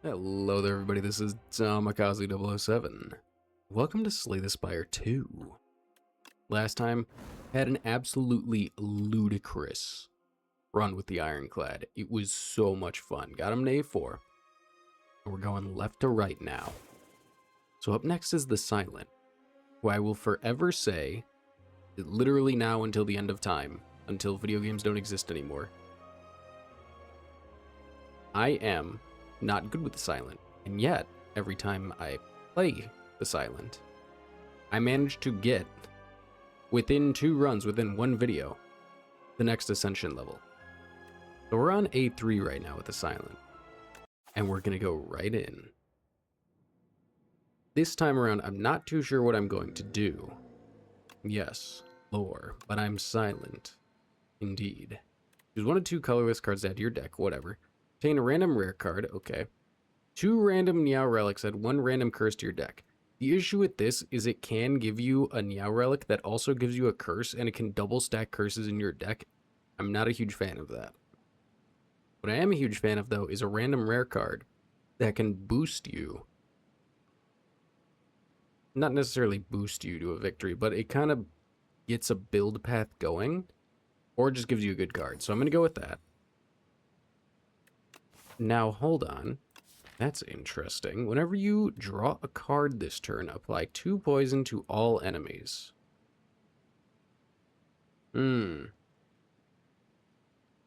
Hello there, everybody. This is Tamakaze007. Welcome to Slay the Spire 2. Last time, had an absolutely ludicrous run with the Ironclad. It was so much fun. Got him to A4. And we're going left to right now. So up next is the Silent, who I will forever say, literally now until the end of time, until video games don't exist anymore, I am not good with the Silent, and yet, every time I play the Silent, I manage to get, within 2 runs, within 1 video, the next Ascension level. So we're on A3 right now with the Silent, and we're gonna go right in. This time around, I'm not too sure what I'm going to do. Yes, lore, but I'm silent. Indeed. Choose 1 of 2 colorless cards to add to your deck, whatever. Obtain a random rare card, okay. 2 random Niao relics, add 1 random curse to your deck. The issue with this is it can give you a Niao relic that also gives you a curse, and it can double stack curses in your deck. I'm not a huge fan of that. What I am a huge fan of, though, is a random rare card that can boost you. Not necessarily boost you to a victory, but it kind of gets a build path going, or just gives you a good card. So I'm going to go with that. Now, hold on. That's interesting. Whenever you draw a card this turn, apply 2 poison to all enemies. I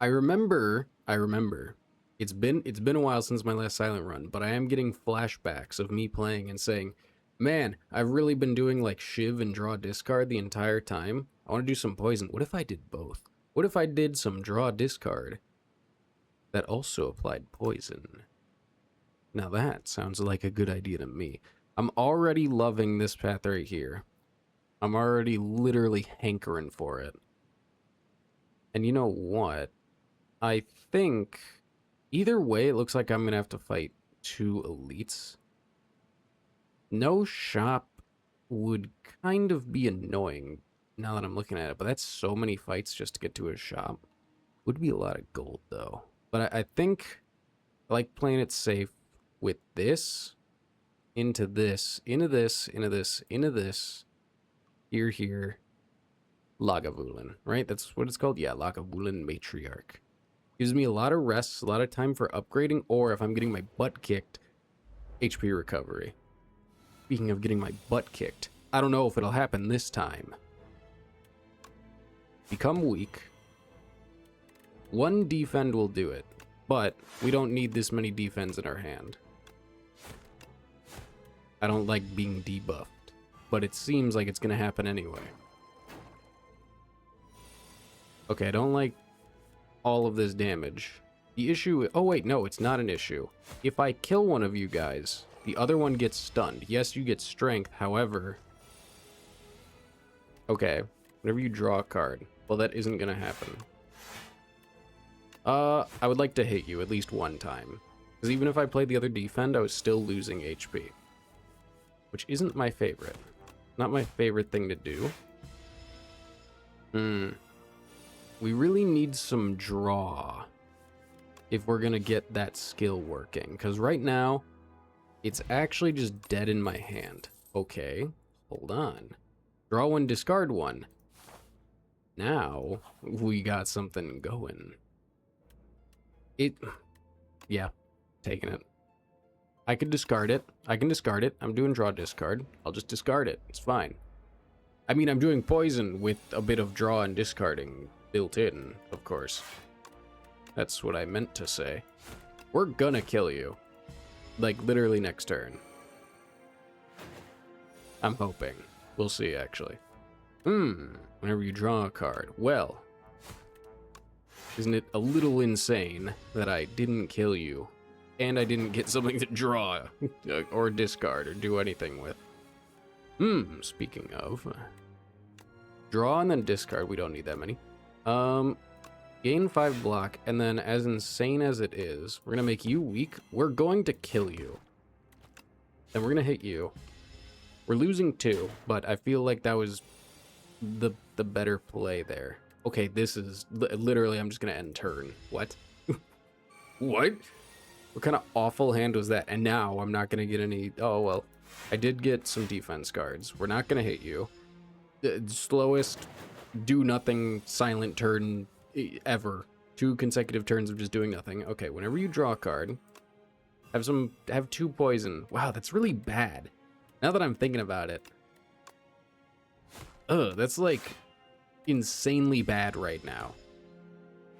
remember. It's been a while since my last Silent run, but I am getting flashbacks of me playing and saying, man, I've really been doing like Shiv and draw discard the entire time. I want to do some poison. What if I did both? What if I did some draw discard that also applied poison? Now that sounds like a good idea to me. I'm already loving this path right here. I'm already literally hankering for it. And you know what? I think either way, it looks like I'm going to have to fight 2 elites. No shop would kind of be annoying now that I'm looking at it, but that's so many fights just to get to a shop. Would be a lot of gold, though. But I think I like playing it safe with this, into this, into this, into this, into this, here, Lagavulin, right? That's what it's called? Yeah, Lagavulin Matriarch. Gives me a lot of rest, a lot of time for upgrading, or if I'm getting my butt kicked, HP recovery. Speaking of getting my butt kicked, I don't know if it'll happen this time. Become weak. 1 defend will do it, but we don't need this many defends in our hand. I don't like being debuffed, but it seems like it's going to happen anyway. Okay, I don't like all of this damage. The issue... Oh, wait, no, it's not an issue. If I kill one of you guys, the other one gets stunned. Yes, you get strength, however... Okay, whenever you draw a card. Well, that isn't going to happen. I would like to hit you at least 1 time. Because even if I played the other defend, I was still losing HP. Which isn't my favorite. Not my favorite thing to do. We really need some draw if we're going to get that skill working. Because right now, it's actually just dead in my hand. Okay, hold on. Draw 1, discard 1. Now, we got something going. Yeah, taking it. I could discard it. I can discard it. I'm doing draw discard. I'll just discard it. It's fine. I mean, I'm doing poison with a bit of draw and discarding built in, of course. That's what I meant to say. We're gonna kill you. Like, literally next turn. I'm hoping. We'll see, actually. Whenever you draw a card. Well, isn't it a little insane that I didn't kill you and I didn't get something to draw or discard or do anything with? Speaking of, draw and then discard. We don't need that many. Gain 5 block, and then as insane as it is, we're gonna make you weak. We're going to kill you. Then we're gonna hit you. We're losing 2, but I feel like that was the better play there. Okay, this is literally, I'm just gonna end turn. What? What? What kind of awful hand was that? And now I'm not going to get any... Oh, well. I did get some defense cards. We're not going to hit you. The slowest do-nothing silent turn ever. 2 consecutive turns of just doing nothing. Okay, whenever you draw a card, have 2 poison. Wow, that's really bad. Now that I'm thinking about it. Ugh, that's like insanely bad right now.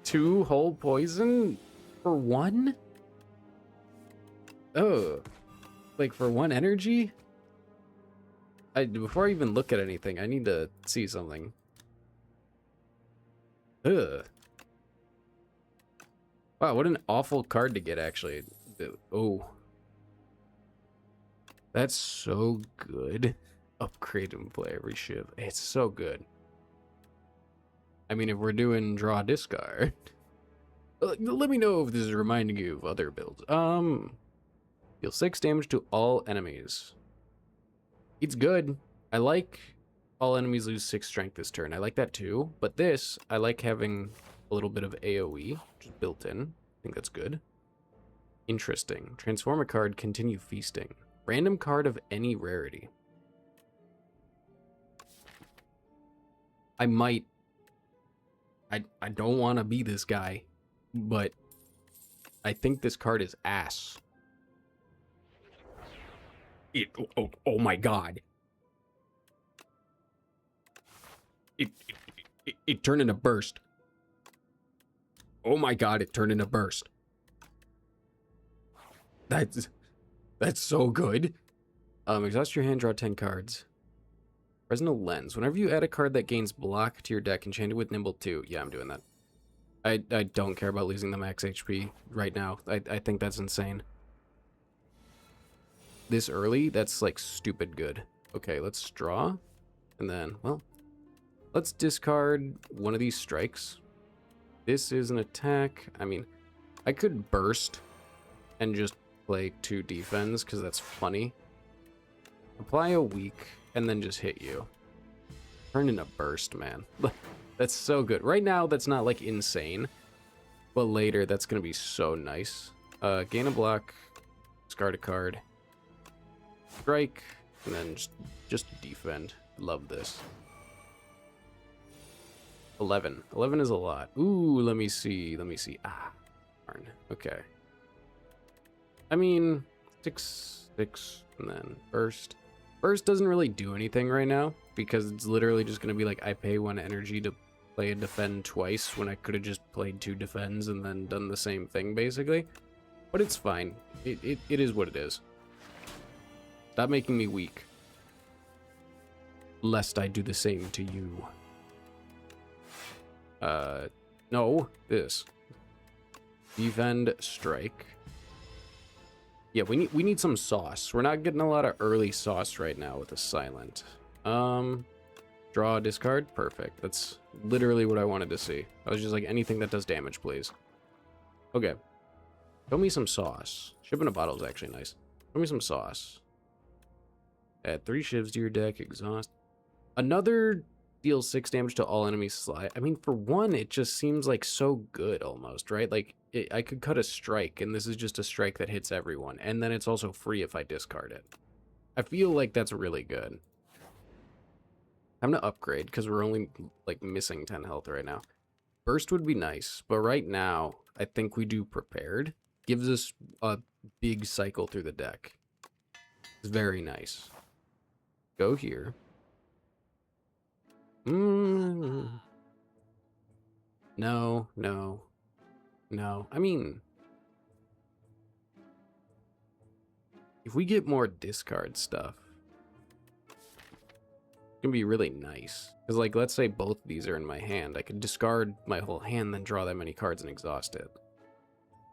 2 whole poison for 1? Oh, like for 1 energy? Before I even look at anything, I need to see something. Ugh. Wow, what an awful card to get, actually. Oh. That's so good. Upgrade and play every shiv. It's so good. I mean, if we're doing draw discard, let me know if this is reminding you of other builds. Deal 6 damage to all enemies. It's good. I like all enemies lose 6 strength this turn. I like that too. But this, I like having a little bit of AoE just built in. I think that's good. Interesting. Transform a card, continue feasting. Random card of any rarity. I might... I don't want to be this guy, but I think this card is ass. Oh my god. It turned into burst. Oh my god, it turned into burst. That's so good. Exhaust your hand, draw 10 cards. Fresnel Lens. Whenever you add a card that gains block to your deck, enchant it with Nimble 2. Yeah, I'm doing that. I don't care about losing the max HP right now. I think that's insane. This early, that's like stupid good. Okay, let's draw. And then, well, let's discard one of these strikes. This is an attack. I mean, I could burst and just play 2 defense because that's funny. Apply a weak and then just hit you. Turn into burst, man. That's so good. Right now, that's not like insane, but later that's gonna be so nice. Gain a block, discard a card, strike, and then just defend. Love this. 11. 11 is a lot. Ooh, let me see. Ah, darn. Okay. I mean, 6, and then burst. Burst doesn't really do anything right now, because it's literally just going to be like, I pay 1 energy to play a defend twice, when I could have just played 2 defends and then done the same thing, basically. But it's fine. It is what it is. Stop making me weak, lest I do the same to you. No, this. Defend, strike. Yeah, we need some sauce. We're not getting a lot of early sauce right now with a silent. Draw, discard, perfect. That's literally what I wanted to see. I was just like, anything that does damage, please. Okay. Show me some sauce. Ship in a bottle is actually nice. Show me some sauce. Add 3 shivs to your deck, exhaust. Another deals 6 damage to all enemies slide. I mean, for 1, it just seems like so good almost, right? Like, I could cut a strike, and this is just a strike that hits everyone. And then it's also free if I discard it. I feel like that's really good. Time to upgrade, because we're only, like, missing 10 health right now. Burst would be nice, but right now, I think we do Prepared. Gives us a big cycle through the deck. It's very nice. Go here. No. I mean, if we get more discard stuff, it's gonna be really nice. Because, like, let's say both of these are in my hand. I could discard my whole hand, then draw that many cards and exhaust it.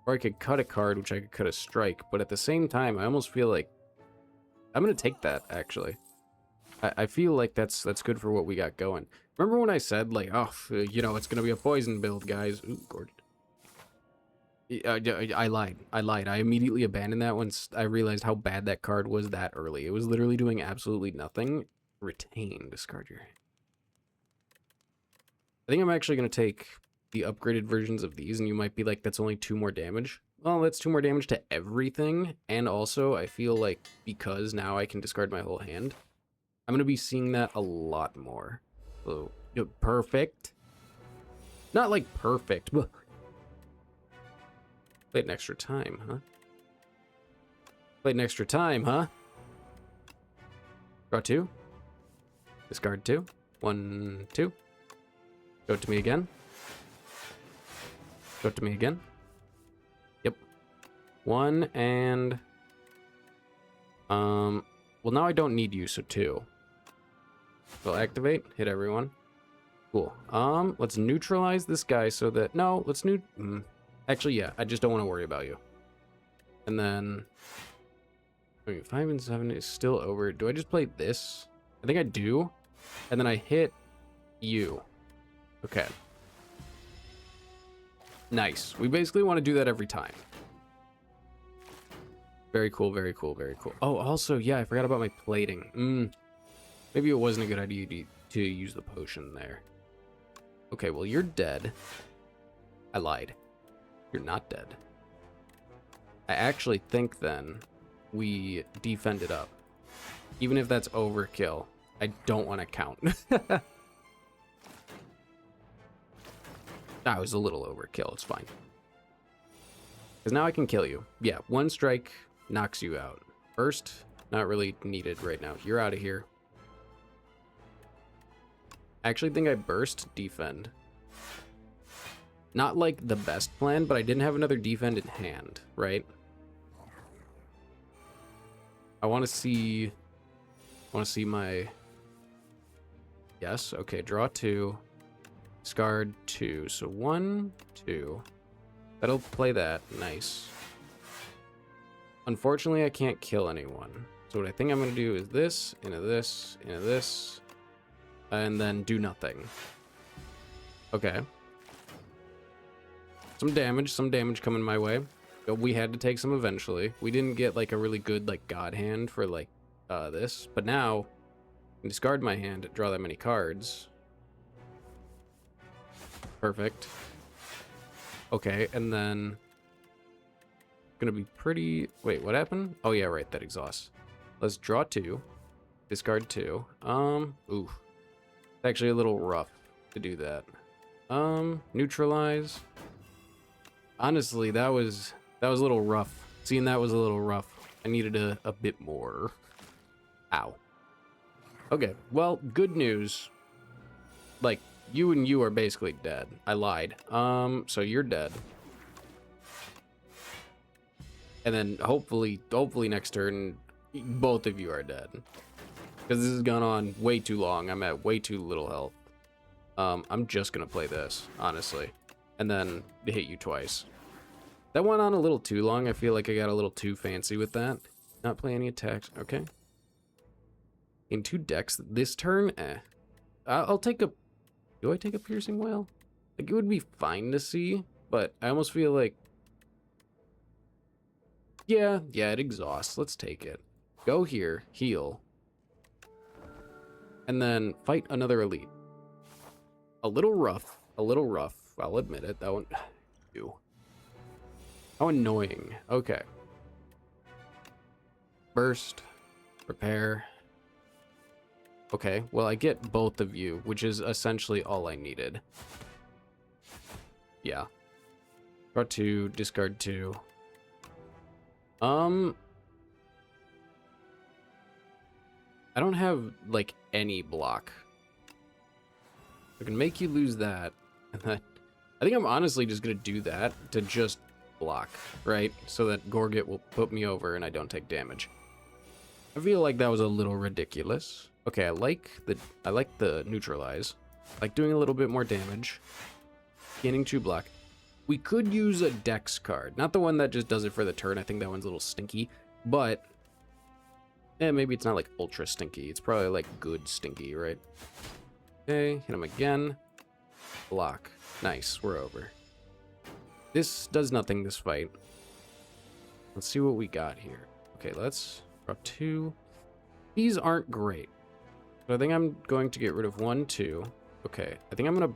Or I could cut a card, which I could cut a strike. But at the same time, I almost feel like I'm gonna take that, actually. I feel like that's good for what we got going. Remember when I said, like, oh, you know, it's gonna be a poison build, guys? Ooh, Gordon. I lied. I immediately abandoned that once I realized how bad that card was that early. It was literally doing absolutely nothing. Retain. Discard your hand. I think I'm actually going to take the upgraded versions of these, and you might be like, that's only 2 more damage. Well, that's 2 more damage to everything, and also I feel like because now I can discard my whole hand, I'm gonna be seeing that a lot more. So, perfect. Not like perfect, but played an extra time, huh? Played an extra time, huh? Draw 2. Discard 2. 1, 2. Go to me again. Go to me again. Yep. 1 and... Well, now I don't need you, so 2. We'll activate. Hit everyone. Cool. Let's neutralize this guy so that... No, let's actually, yeah, I just don't want to worry about you. And then... I mean, 5 and 7 is still over. Do I just play this? I think I do. And then I hit you. Okay. Nice. We basically want to do that every time. Very cool, very cool, very cool. Oh, also, yeah, I forgot about my plating. Maybe it wasn't a good idea to use the potion there. Okay, well, you're dead. I lied. You're not dead. I actually think then we defend it up. Even if that's overkill, I don't want to count. That was a little overkill. It's fine. Because now I can kill you. Yeah, 1 strike knocks you out. Burst, not really needed right now. You're out of here. I actually think I burst defend. Not like the best plan, but I didn't have another defend in hand, right? I want to see my... Yes, okay, draw 2. Discard 2. So 1, 2. That'll play that. Nice. Unfortunately, I can't kill anyone. So what I think I'm going to do is this, into this, into this, and then do nothing. Okay. Some damage coming my way. We had to take some eventually. We didn't get like a really good like god hand for like this, but now I can discard my hand, draw that many cards. Perfect. Okay, and then gonna be pretty... Wait, what happened? Oh yeah, right, that exhausts. Let's draw 2, discard 2. Ooh, it's actually a little rough to do that. Neutralize. Honestly, that was a little rough. Seeing that was a little rough. I needed a bit more. Ow. Okay, well, good news. Like, you and you are basically dead. I lied. So you're dead. And then hopefully next turn, both of you are dead. Because this has gone on way too long. I'm at way too little health. I'm just gonna play this, honestly. And then hit you twice. That went on a little too long. I feel like I got a little too fancy with that. Not play any attacks. Okay. In 2 decks this turn, I'll take a... Do I take a piercing wail? Like, it would be fine to see, but I almost feel like... Yeah, it exhausts. Let's take it. Go here, heal. And then fight another elite. A little rough. I'll admit it. That one... Ew. How annoying. Okay. Burst. Prepare. Okay, well, I get both of you, which is essentially all I needed. Yeah. Draw 2, discard 2. I don't have, like, any block. I can make you lose that. And then I think I'm honestly just gonna do that to just block, right? So that Gorget will put me over and I don't take damage. I feel like that was a little ridiculous. Okay, I like the neutralize. Like doing a little bit more damage. Gaining 2 block. We could use a dex card. Not the one that just does it for the turn. I think that one's a little stinky. But maybe it's not like ultra stinky. It's probably like good stinky, right? Okay, hit him again. Block. Nice, we're over. This does nothing this fight. Let's see what we got here. Okay, let's draw 2. These aren't great. So I think I'm going to get rid of 1, 2. Okay, I think I'm gonna...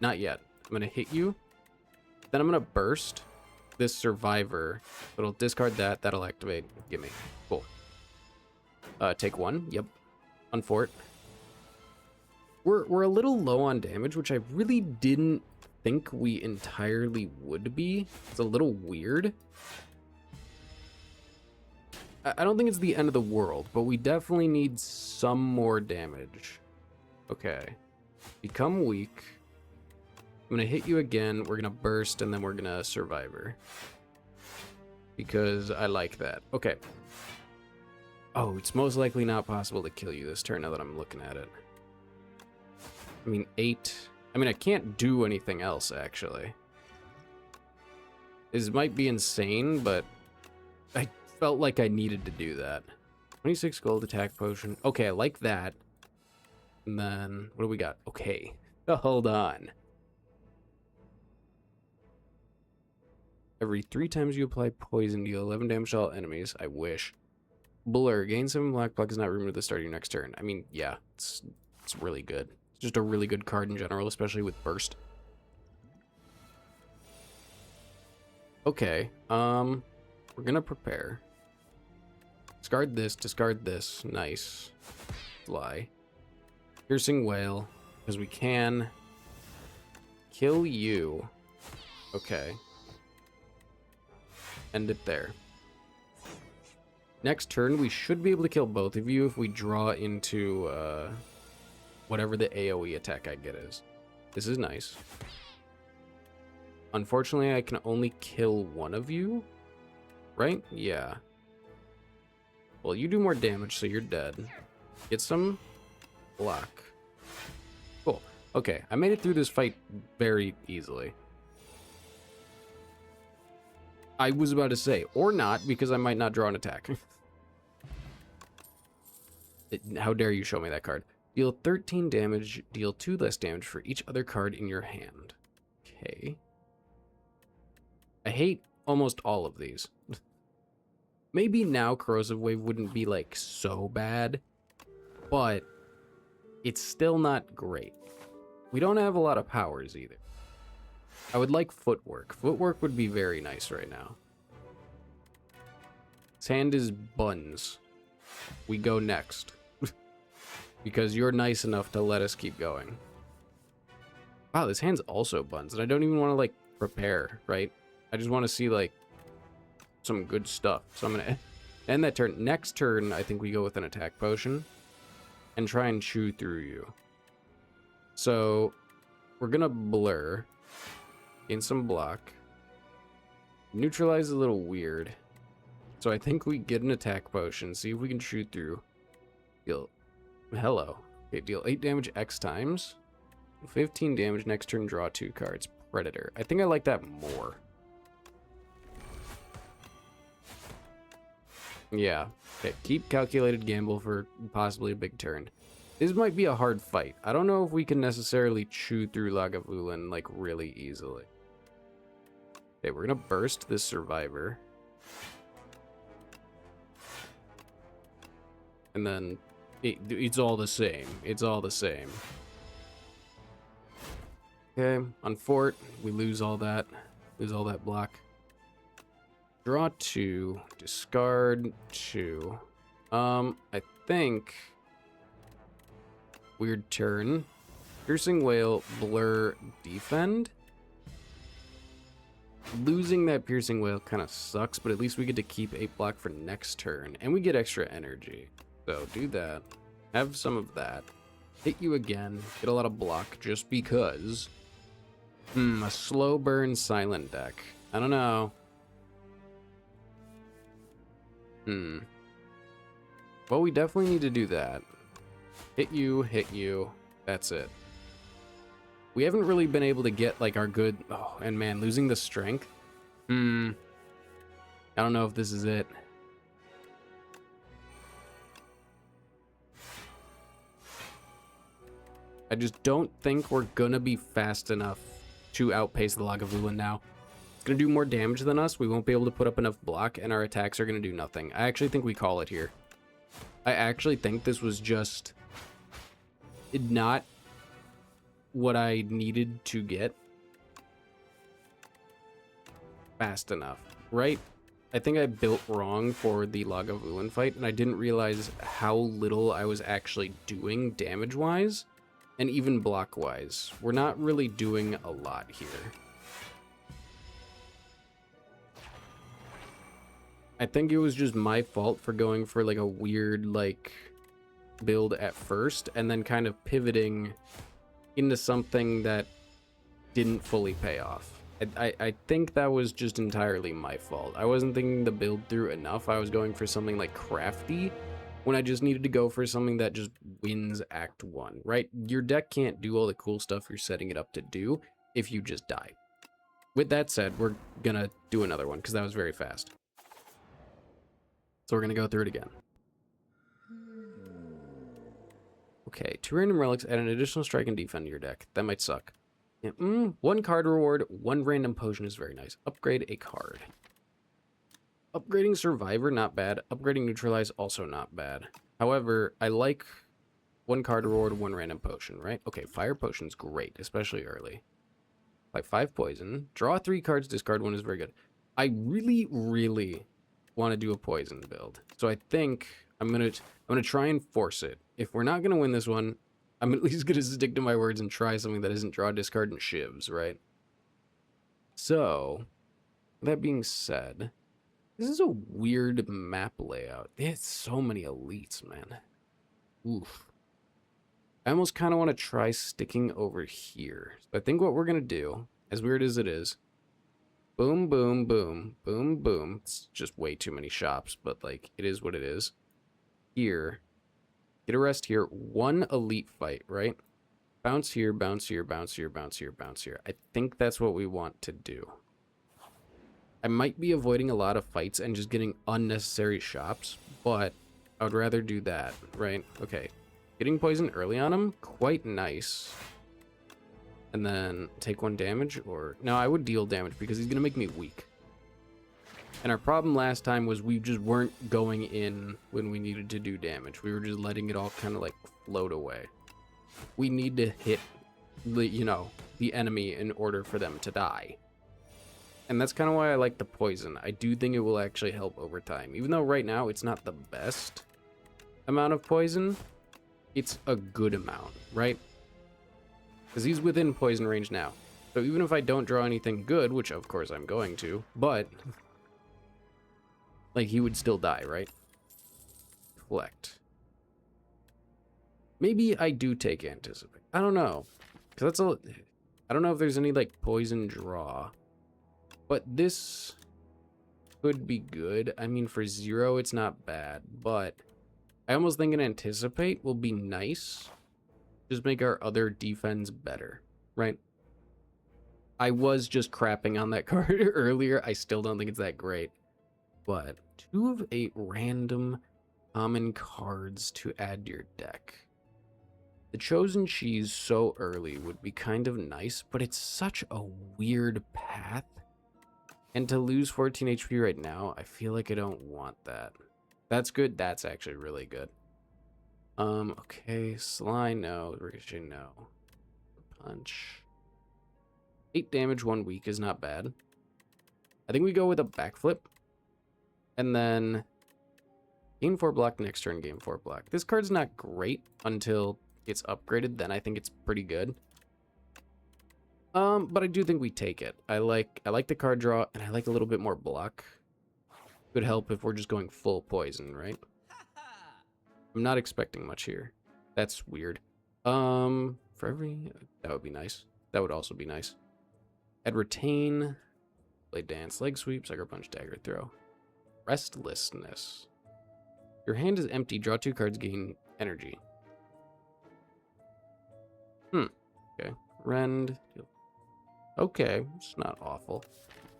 Not yet. I'm gonna hit you. Then I'm gonna burst. this survivor. It'll discard that. That'll activate. Gimme. Cool. Take 1. Yep. Unfort. We're a little low on damage, which I really didn't think we entirely would be. It's a little weird. I don't think it's the end of the world, but we definitely need some more damage. Okay. Become weak. I'm gonna hit you again, we're gonna burst, and then we're gonna survivor. Because I like that. Okay. Oh, it's most likely not possible to kill you this turn now that I'm looking at it. I mean, 8. I mean, I can't do anything else, actually. This might be insane, but I felt like I needed to do that. 26 gold attack potion. Okay, I like that. And then, what do we got? Okay. Hold on. Every 3 times you apply poison, deal 11 damage to all enemies. I wish. Blur. Gain 7 black is not removed at the start of your next turn. I mean, yeah, it's really good. It's just a really good card in general, especially with burst. Okay, we're gonna prepare. Discard this. Nice. Fly. Piercing Wail, because we can kill you. Okay. End it there. Next turn, we should be able to kill both of you if we draw into whatever the AoE attack I get is. This is nice. Unfortunately, I can only kill one of you, right? Yeah. Well, you do more damage, so you're dead. Get some block. Cool. Okay, I made it through this fight very easily. I was about to say, or not, because I might not draw an attack. How dare you show me that card. Deal 13 damage, deal 2 less damage for each other card in your hand. Okay. I hate almost all of these. Maybe now Corrosive Wave wouldn't be, like, so bad, but it's still not great. We don't have a lot of powers, either. I would like Footwork. Footwork would be very nice right now. His hand is buns. We go next. Because you're nice enough to let us keep going. Wow, this hand's also buns, and I don't even want to, like, prepare, right? I just want to see, like, some good stuff. So I'm going to end that turn. Next turn, I think we go with an attack potion and try and chew through you. So we're going to blur. Gain some block. Neutralize is a little weird. So I think we get an attack potion. See if we can shoot through. Deal. Hello. Okay, deal 8 damage X times. 15 damage. Next turn, draw 2 cards. Predator. I think I like that more. Yeah. Okay, keep calculated gamble for possibly a big turn. This might be a hard fight. I don't know if we can necessarily chew through Lagavulin, like, really easily. Okay, we're gonna burst this survivor. And then it's all the same. It's all the same. Okay, on fort, we lose all that. Lose all that block. Draw 2, discard 2. I think weird turn. Piercing Wail, blur, defend. Losing that Piercing Wail kind of sucks, but at least we get to keep 8 block for next turn, and we get extra energy. So do that. Have some of that. Hit you again. Get a lot of block just because. A slow burn silent deck. I don't know. Well, we definitely need to do that. Hit you. That's it. We haven't really been able to get, like, our good... Oh, and man, losing the strength. I don't know if this is it. I just don't think we're gonna be fast enough to outpace the Lagavulin now. It's gonna do more damage than us. We won't be able to put up enough block, and our attacks are gonna do nothing. I actually think we call it here. I actually think this was just not what I needed to get. fast enough, right? I think I built wrong for the Lagavulin fight, and I didn't realize how little I was actually doing damage-wise, and even block-wise. We're not really doing a lot here. I think it was just my fault for going for like a weird like build at first and then kind of pivoting into something that didn't fully pay off. I think that was just entirely my fault. I wasn't thinking the build through enough. I was going for something like crafty when I just needed to go for something that just wins Act 1, right? Your deck can't do all the cool stuff you're setting it up to do if you just die. With that said, we're gonna do another one because that was very fast. So we're gonna go through it again. Okay, 2 random relics add an additional strike and defend to your deck. That might suck. Yeah, 1 card reward, 1 random potion is very nice. Upgrade a card. Upgrading Survivor, not bad. Upgrading Neutralize, also not bad. However, I like 1 card reward, 1 random potion, right? Okay, Fire Potion's great, especially early. Like 5 poison. Draw 3 cards, discard 1 is very good. I really, really want to do a poison build. So I think I'm gonna try and force it. If we're not gonna win this one, I'm at least gonna stick to my words and try something that isn't draw, discard, and shivs, right? So, that being said, this is a weird map layout. There's so many elites, man. Oof. I almost kind of want to try sticking over here. So I think what we're gonna do, as weird as it is, boom, boom, boom, boom, boom. It's just way too many shops, but like, it is what it is. Here. Get a rest here. 1 elite fight, right? Bounce here, bounce here, bounce here, bounce here, bounce here. I think that's what we want to do. I might be avoiding a lot of fights and just getting unnecessary shops, but I would rather do that, right? Okay. Getting poison early on him, quite nice. And then take 1 damage, or... No, I would deal damage because he's going to make me weak. And our problem last time was we just weren't going in when we needed to do damage. We were just letting it all kind of like float away. We need to hit, the enemy in order for them to die. And that's kind of why I like the poison. I do think it will actually help over time. Even though right now it's not the best amount of poison, it's a good amount, right? Because he's within poison range now. So even if I don't draw anything good, which of course I'm going to, but... like, he would still die, right? Collect. Maybe I do take Anticipate. I don't know. Because that's a... I don't know if there's any, like, poison draw. But this could be good. I mean, for 0, it's not bad. But I almost think an Anticipate will be nice. Just make our other defense better, right? I was just crapping on that card earlier. I still don't think it's that great. But 2 of 8 random common cards to add to your deck. The Chosen Cheese so early would be kind of nice, but it's such a weird path. And to lose 14 HP right now, I feel like I don't want that. That's good. That's actually really good. Okay. Sly, no. Ricochet, no. Punch. 8 damage, 1 weak is not bad. I think we go with a backflip. And then gain 4 block, next turn gain 4 block. This card's not great until it's upgraded, then I think it's pretty good. But I do think we take it. I like the card draw, and I like a little bit more block. Could help if we're just going full poison, right? I'm not expecting much here. That's weird. For every... that would be nice. That would also be nice. I'd retain, play dance, leg sweep, sucker punch, dagger throw. Restlessness. Your hand is empty. Draw 2 cards, gain energy. Okay. Rend. Okay. It's not awful.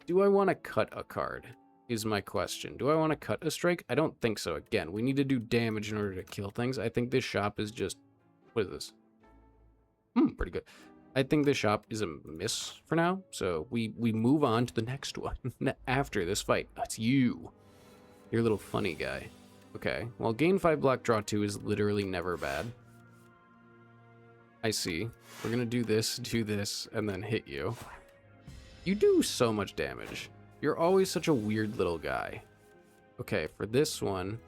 Do I want to cut a card? Is my question. Do I want to cut a strike? I don't think so. Again, we need to do damage in order to kill things. I think this shop is just... what is this? Pretty good. I think this shop is a miss for now. So we move on to the next one after this fight. That's you. You're a little funny guy. Okay, well, gain 5 block, draw 2 is literally never bad. I see. We're gonna do this, and then hit you. You do so much damage. You're always such a weird little guy. Okay, for this one,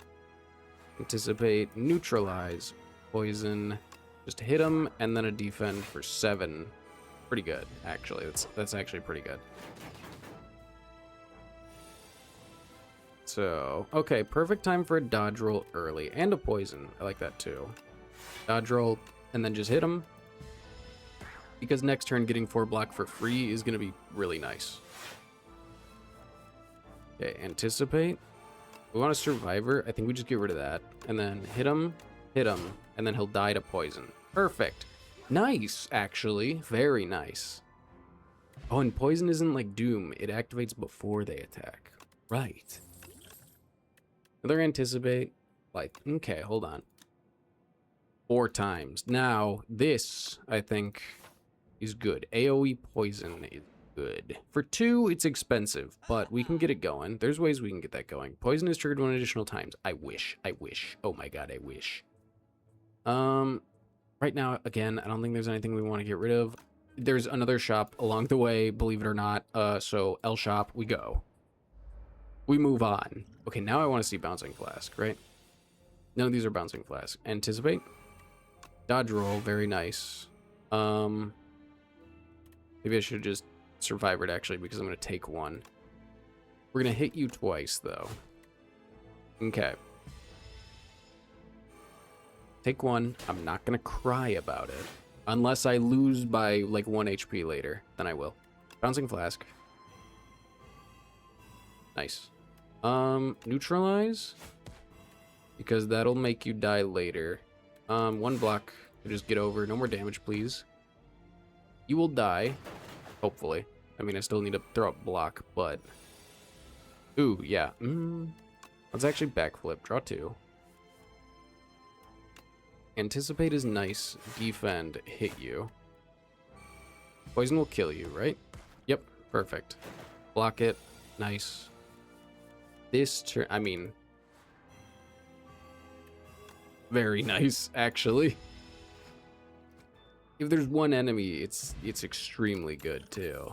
anticipate, neutralize, poison, just hit him, and then a defend for 7. Pretty good, actually. That's actually pretty good. So, okay, perfect time for a dodge roll early, and a poison. I like that too. Dodge roll, and then just hit him. Because next turn getting 4 block for free is going to be really nice. Okay, anticipate. We want a survivor. I think we just get rid of that. And then hit him, and then he'll die to poison. Perfect. Nice, actually. Very nice. Oh, and poison isn't like Doom. It activates before they attack. Right. Another anticipate. Like, okay, hold on. 4 times. Now, this, I think, is good. AoE poison is good. For 2, it's expensive, but we can get it going. There's ways we can get that going. Poison is triggered 1 additional times. I wish. Oh my god, I wish. Right now, again, I don't think there's anything we want to get rid of. There's another shop along the way, believe it or not. So L shop, we go. We move on. Okay, now I want to see Bouncing Flask, right? None of these are Bouncing Flask. Anticipate. Dodge roll, very nice. Maybe I should just survive it, actually, because I'm going to take 1. We're going to hit you twice, though. Okay. Take 1. I'm not going to cry about it. Unless I lose by, like, 1 HP later. Then I will. Bouncing Flask. Nice. Neutralize. Because that'll make you die later. 1 block. Just get over. No more damage, please. You will die. Hopefully. I mean, I still need to throw up block, but... Ooh, yeah. Let's actually backflip. Draw 2. Anticipate is nice. Defend. Hit you. Poison will kill you, right? Yep. Perfect. Block it. Nice. This turn... I mean... Very nice, actually. If there's one enemy, it's extremely good, too.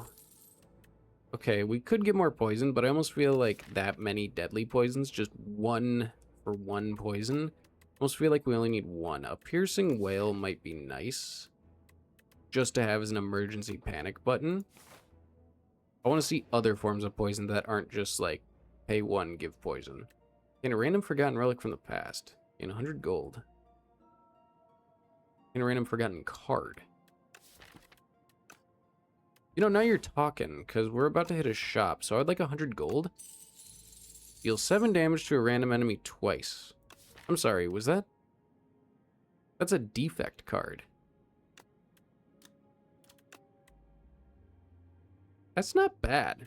Okay, we could get more poison, but I almost feel like that many deadly poisons, just 1 for 1 poison. I almost feel like we only need 1. A piercing wail might be nice, just to have as an emergency panic button. I want to see other forms of poison that aren't just like, pay 1, give poison. And a random forgotten relic from the past. In 100 gold. And a random forgotten card. You know, now you're talking, because we're about to hit a shop, so I'd like 100 gold. Deal 7 damage to a random enemy twice. I'm sorry, was that... That's a defect card. That's not bad.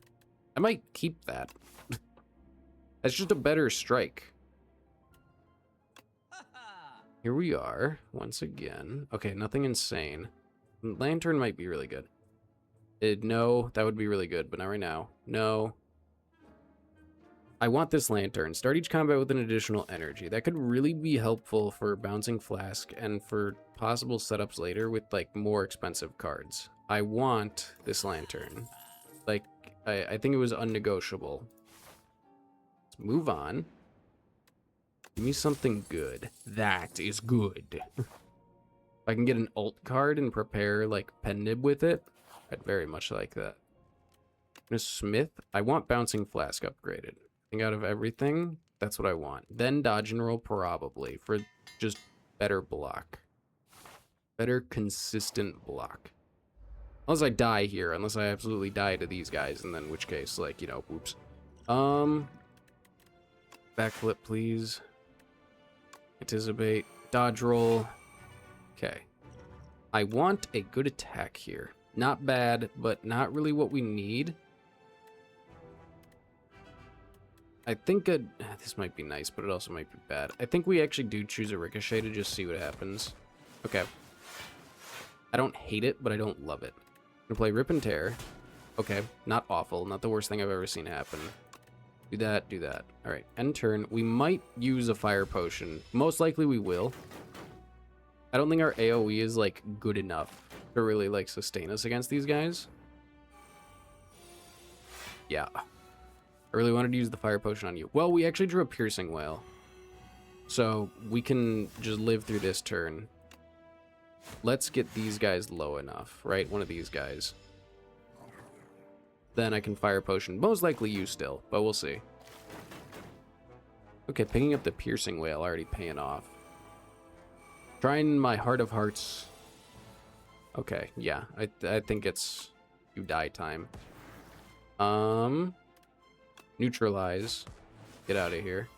I might keep that. That's just a better strike. Here we are, once again. Okay, nothing insane. Lantern might be really good. No, that would be really good, but not right now. No. I want this lantern. Start each combat with an additional energy. That could really be helpful for Bouncing Flask and for possible setups later with, like, more expensive cards. I want this lantern. Like, I think it was unnegotiable. Let's move on. Give me something good. That is good. If I can get an alt card and prepare, like, Pen Nib with it, I'd very much like that. A Smith. I want Bouncing Flask upgraded. I think out of everything, that's what I want. Then Dodge and Roll, probably, for just better block. Better consistent block. Unless I die here, unless I absolutely die to these guys, and then in which case, like, you know, whoops. Backflip, please. Anticipate. Dodge roll. Okay. I want a good attack here. Not bad, but not really what we need. I think this might be nice, but it also might be bad. I think we actually do choose a Ricochet to just see what happens. Okay. I don't hate it, but I don't love it. I'm gonna play Rip and Tear. Okay, not awful. Not the worst thing I've ever seen happen. Do that, do that. All right, end turn. We might use a Fire Potion. Most likely we will. I don't think our AoE is, like, good enough to really, like, sustain us against these guys. Yeah. really wanted to use the fire potion on you. Well, we actually drew a piercing whale. So we can just live through this turn. Let's get these guys low enough, right? One of these guys. Then I can fire potion. Most likely you still, but we'll see. Okay, picking up the piercing whale, already paying off. Trying my heart of hearts. Okay, yeah, I think it's you die time. Neutralize. Get out of here.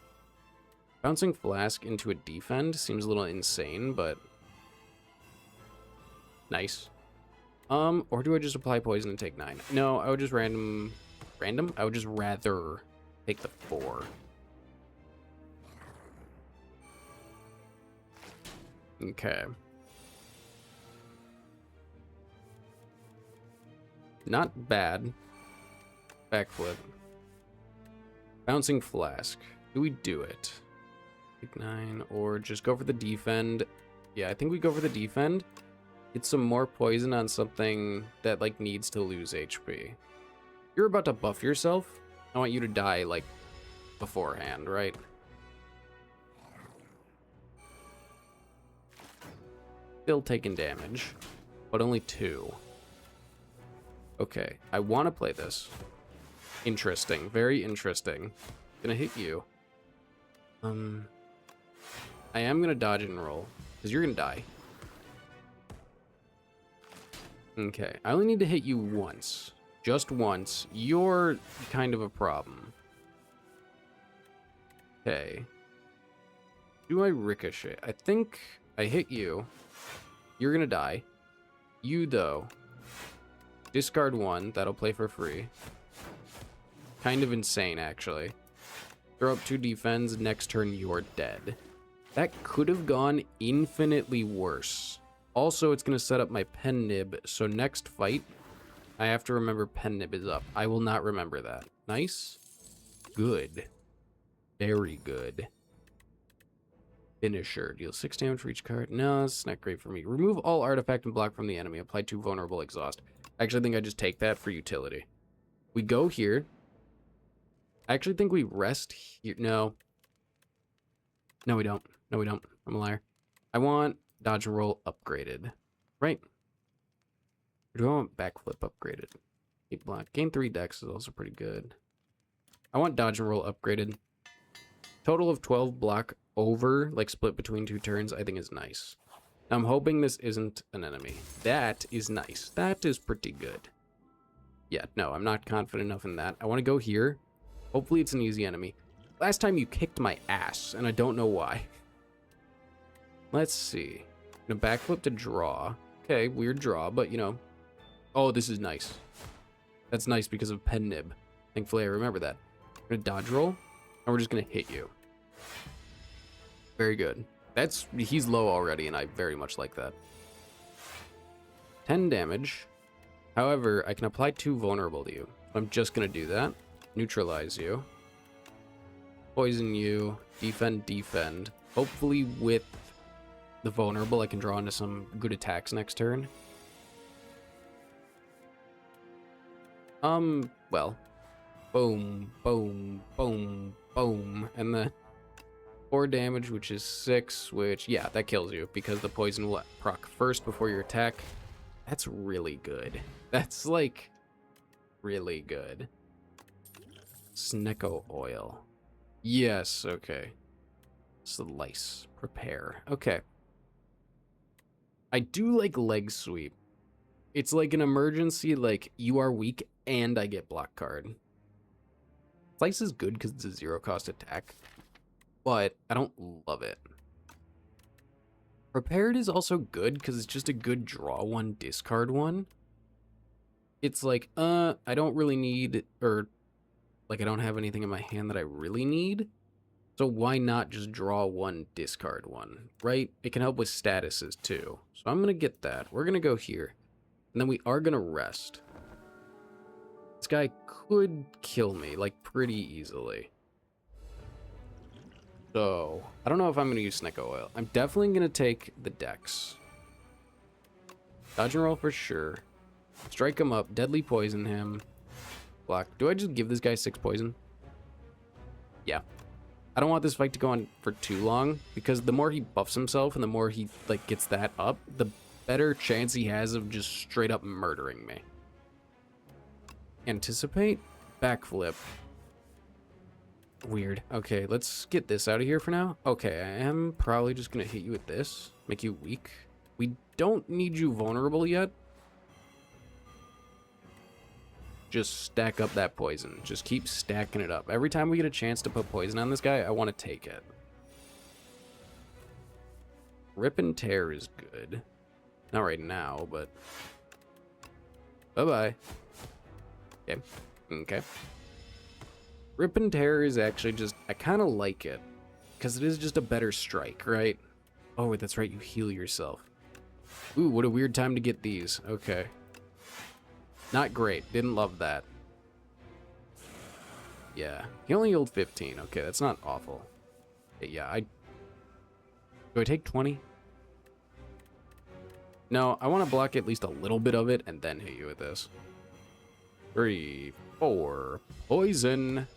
Bouncing flask into a defend seems a little insane, but nice. Or do I just apply poison and take 9? No, I would just random? I would just rather take the 4. Okay. Not bad. Backflip. Bouncing flask. Do we do it? Take 9 or just go for the defend? Yeah, I think we go for the defend. Get some more poison on something that like needs to lose HP. You're about to buff yourself. I want you to die like beforehand, right? Still taking damage, but only 2. Okay, I want to play this. Interesting, very interesting. Gonna hit you. I am gonna dodge and roll because you're gonna die. Okay, I only need to hit you once. Just once. You're kind of a problem. Okay. Do I ricochet? I think I hit you. You're gonna die. You, though. Discard 1. That'll play for free. Kind of insane, actually. Throw up 2 defense. Next turn, you're dead. That could have gone infinitely worse. Also, it's going to set up my pen nib, so next fight, I have to remember pen nib is up. I will not remember that. Nice. Good. Very good. Finisher. Deal 6 damage for each card. No, it's not great for me. Remove all artifact and block from the enemy. Apply 2 vulnerable exhaust. I actually think I just take that for utility. We go here. I actually think we rest here. No. No, we don't. No, we don't. I'm a liar. I want dodge and roll upgraded. Right? Or do I want backflip upgraded? 8 block. Gain 3 dex is also pretty good. I want dodge and roll upgraded. Total of 12 block over, like split between 2 turns, I think is nice. Now, I'm hoping this isn't an enemy. That is nice. That is pretty good. Yeah, no, I'm not confident enough in that. I want to go here. Hopefully it's an easy enemy. Last time you kicked my ass, and I don't know why. Let's see. I'm gonna backflip to draw. Okay, weird draw, but you know. Oh, this is nice. That's nice because of pen nib. Thankfully, I remember that. I'm gonna dodge roll, and we're just gonna hit you. Very good. He's low already, and I very much like that. 10 damage. However, I can apply 2 vulnerable to you. I'm just gonna do that. Neutralize you. Poison you. Defend. Hopefully with the vulnerable, I can draw into some good attacks next turn. Well. Boom, boom, boom, boom. And the 4 damage, which is 6, which, yeah, that kills you because the poison will proc first before your attack. That's really good. That's, like, really good. Snecko oil. Yes, okay. Slice. Prepare. Okay. I do like leg sweep. It's like an emergency, like, you are weak and I get block card. Slice is good because it's a 0-cost attack, but I don't love it. Prepared is also good because it's just a good draw 1, discard 1. It's like, I don't really need, or like I don't have anything in my hand that I really need. So why not just draw 1, discard 1, right? It can help with statuses too. So I'm going to get that. We're going to go here. And then we are going to rest. This guy could kill me, like, pretty easily. So, I don't know if I'm going to use Snecko Oil. I'm definitely going to take the Dex. Dodge and roll for sure. Strike him up. Deadly poison him. Block. Do I just give this guy 6 poison? Yeah. I don't want this fight to go on for too long, because the more he buffs himself and the more he, like, gets that up, the better chance he has of just straight up murdering me. Anticipate? Backflip. Weird. Okay, let's get this out of here for now. Okay, I am probably just gonna hit you with this. Make you weak. We don't need you vulnerable yet. Just stack up that poison. Just keep stacking it up. Every time we get a chance to put poison on this guy, I want to take it. Rip and tear is good. Not right now, but... Bye-bye. Okay. Okay. Rip and tear is actually just... I kind of like it. Because it is just a better strike, right? Oh, that's right. You heal yourself. Ooh, what a weird time to get these. Okay. Not great. Didn't love that. Yeah. He only healed 15. Okay, that's not awful. Yeah, do I take 20? No, I want to block at least a little bit of it and then hit you with this. 3, 4. Poison.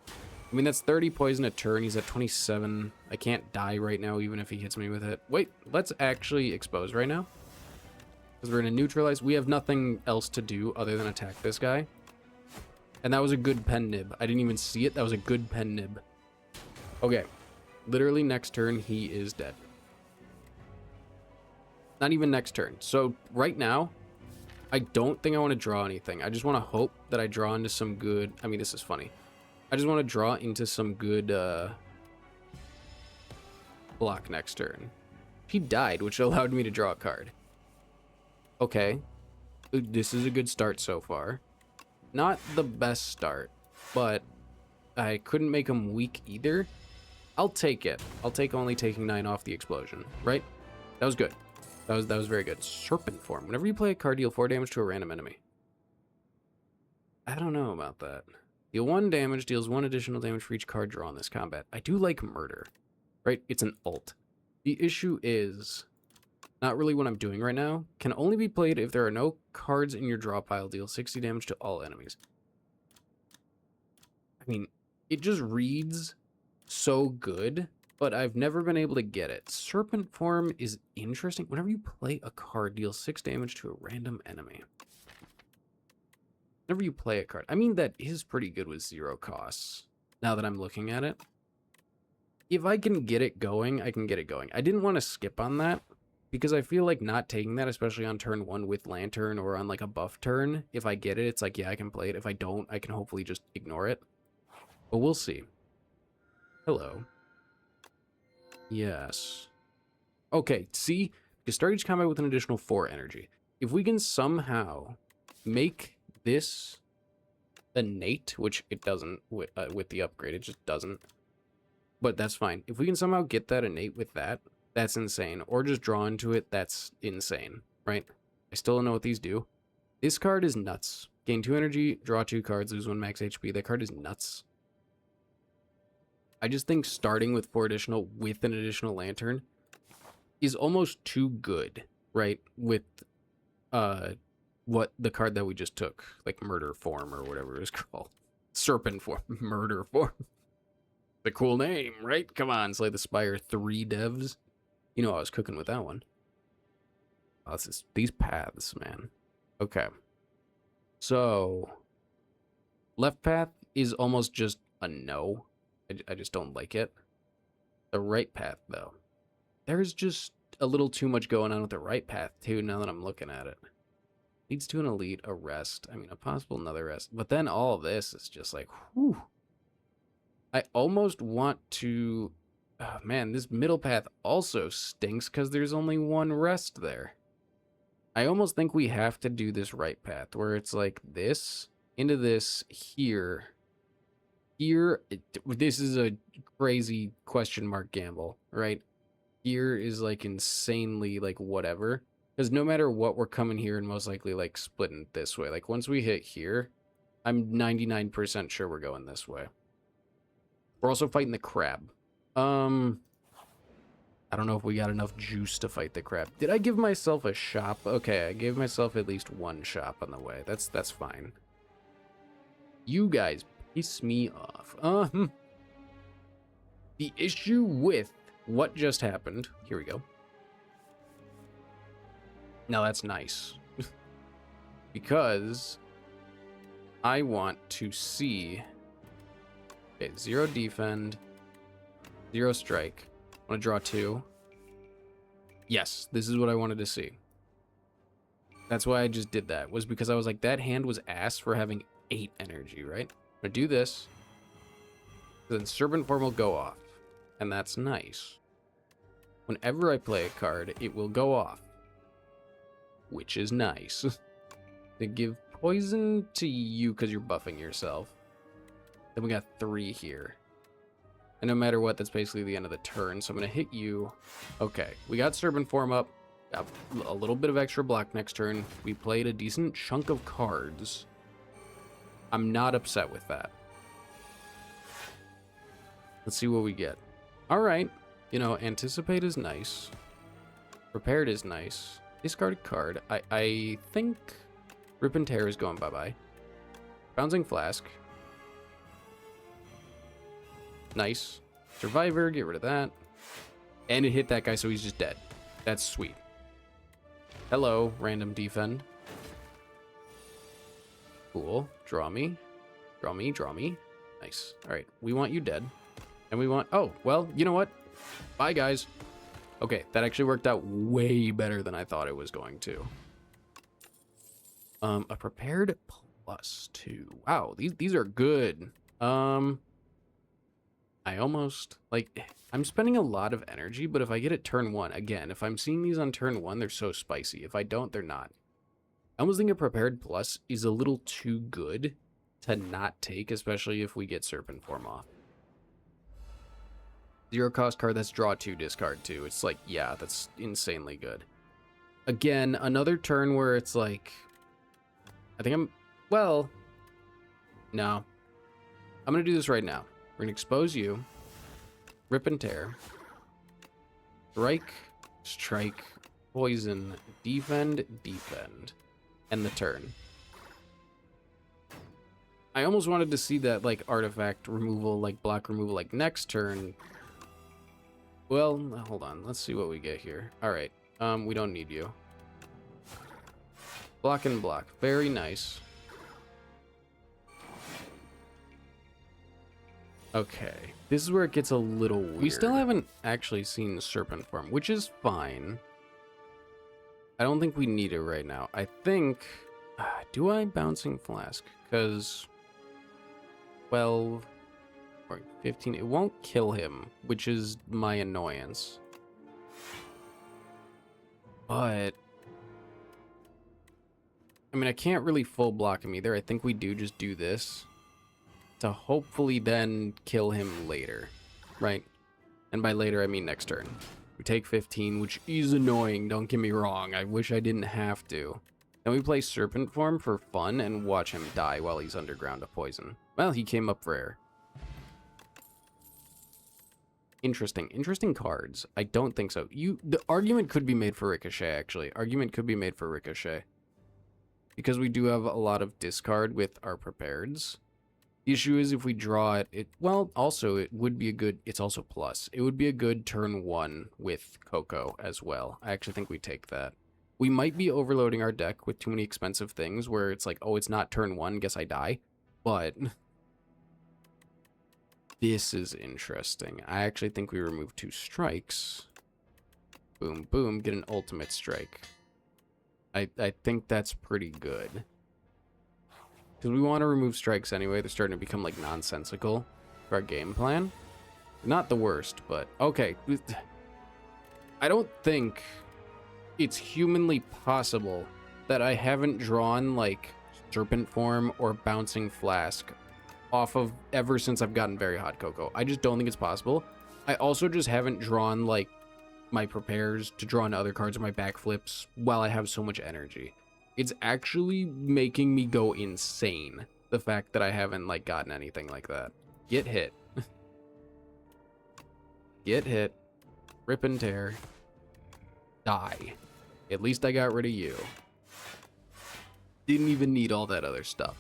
I mean, that's 30 poison a turn. He's at 27. I can't die right now, even if he hits me with it. Wait, let's actually expose right now. Because we're going to neutralize. We have nothing else to do other than attack this guy. And that was a good pen nib. I didn't even see it. That was a good pen nib. Okay. Literally next turn, he is dead. Not even next turn. So right now, I don't think I want to draw anything. I just want to hope that I draw into some good... I mean, this is funny. I just want to draw into some good block next turn. He died, which allowed me to draw a card. Okay. This is a good start so far. Not the best start, but I couldn't make him weak either. I'll take it. I'll take only taking 9 off the explosion, right? That was good. That was very good. Serpent form. Whenever you play a card, deal 4 damage to a random enemy. I don't know about that. Deal 1 damage, deals 1 additional damage for each card drawn in this combat. I do like murder, right? It's an ult. The issue is... not really what I'm doing right now. Can only be played if there are no cards in your draw pile. Deal 60 damage to all enemies. I mean, it just reads so good, but I've never been able to get it. Serpent form is interesting. Whenever you play a card, deal 6 damage to a random enemy. Whenever you play a card. I mean, that is pretty good with 0 costs, now that I'm looking at it. If I can get it going, I can get it going. I didn't want to skip on that, because I feel like not taking that, especially on turn 1 with Lantern or on like a buff turn, if I get it, it's like, yeah, I can play it. If I don't, I can hopefully just ignore it. But we'll see. Hello. Yes. Okay, see? You start each combat with an additional 4 energy. If we can somehow make this innate, which it doesn't with the upgrade, it just doesn't. But that's fine. If we can somehow get that innate with that, that's insane. Or just draw into it, that's insane, right? I still don't know what these do. This card is nuts. Gain 2 energy, draw 2 cards, lose 1 max HP. That card is nuts. I just think starting with 4 additional with an additional Lantern is almost too good, right? With what the card that we just took, like Murder Form or whatever it was called. Serpent Form, Murder Form. The cool name, right? Come on, Slay the Spire 3 devs. You know I was cooking with that one. Oh, this is these paths, man. Okay. So, left path is almost just a no. I just don't like it. The right path, though. There's just a little too much going on with the right path, too, now that I'm looking at it. Leads to an elite, a rest. I mean, a possible another rest. But then all of this is just like, whew. I almost want to... Oh, man, this middle path also stinks because there's only 1 rest there. I almost think we have to do this right path, where it's like this, into this, here. Here, this is a crazy question mark gamble, right? Here is like insanely like whatever. Because no matter what, we're coming here and most likely like splitting this way. Like once we hit here, I'm 99% sure we're going this way. We're also fighting the crab. I don't know if we got enough juice to fight the crab. Did I give myself a shop? Okay, I gave myself at least 1 shop on the way. That's fine. You guys Piss me off. The issue with what just happened. Here we go. Now that's nice. Because I want to see. Okay, 0 defend, 0 strike. I want to draw 2. Yes, this is what I wanted to see. That's why I just did that, was because I was like, that hand was ass for having 8 energy, right? I'm gonna do this. Then Serpent Form will go off. And that's nice. Whenever I play a card, it will go off. Which is nice. They give poison to you because you're buffing yourself. Then we got 3 here. And no matter what, that's basically the end of the turn. So I'm going to hit you. Okay, we got Serpent Form up. Got a little bit of extra block next turn. We played a decent chunk of cards. I'm not upset with that. Let's see what we get. All right. You know, Anticipate is nice. Prepared is nice. Discard a card. I think Rip and Tear is going bye-bye. Bouncing Flask. Nice. Survivor, get rid of that. And it hit that guy, so he's just dead. That's sweet. Hello, random defend. Cool. Draw me. Draw me, draw me. Nice. Alright, we want you dead. And we want... Oh, well, you know what? Bye, guys. Okay, that actually worked out way better than I thought it was going to. A prepared +2. Wow, these are good. I almost, like, I'm spending a lot of energy, but if I get it turn 1, again, if I'm seeing these on turn 1, they're so spicy. If I don't, they're not. I almost think a Prepared Plus is a little too good to not take, especially if we get Serpent Form off. 0 cost card, that's draw 2, discard 2. It's like, yeah, that's insanely good. Again, another turn where it's like, I think I'm, well, no. I'm going to do this right now. We're going to expose you, Rip and Tear, strike, strike, poison, defend, defend, end the turn. I almost wanted to see that, like, artifact removal, like, block removal, like, next turn. Well, hold on. Let's see what we get here. All right. We don't need you. Block and block. Very nice. Okay. This is where it gets a little weird. We still haven't actually seen Serpent Form, which is fine. I don't think we need it right now. I think... do I Bouncing Flask? Because... 12... or 15... It won't kill him, which is my annoyance. But... I mean, I can't really full block him either. I think we do just do this to hopefully then kill him later, right? And by later, I mean next turn. We take 15, which is annoying, don't get me wrong. I wish I didn't have to. Then we play Serpent Form for fun and watch him die while he's underground to poison. Well, he came up rare. Interesting. Interesting cards. I don't think so. The argument could be made for Ricochet, actually. Argument could be made for Ricochet. Because we do have a lot of discard with our prepareds. The issue is if we draw it, well, also it would be a good, it's also plus. It would be a good turn 1 with Coco as well. I actually think we take that. We might be overloading our deck with too many expensive things where it's like, oh, it's not turn 1, guess I die. But this is interesting. I actually think we remove 2 strikes. Boom, boom, get an ultimate strike. I think that's pretty good. Because we want to remove strikes anyway. They're starting to become, like, nonsensical for our game plan. Not the worst, but... Okay. I don't think it's humanly possible that I haven't drawn, like, Serpent Form or Bouncing Flask off of ever since I've gotten Very Hot Cocoa. I just don't think it's possible. I also just haven't drawn, like, my prepares to draw into other cards or my backflips while I have so much energy. It's actually making me go insane, the fact that I haven't, like, gotten anything like that. Get hit. Get hit. Rip and Tear. Die. At least I got rid of you. Didn't even need all that other stuff.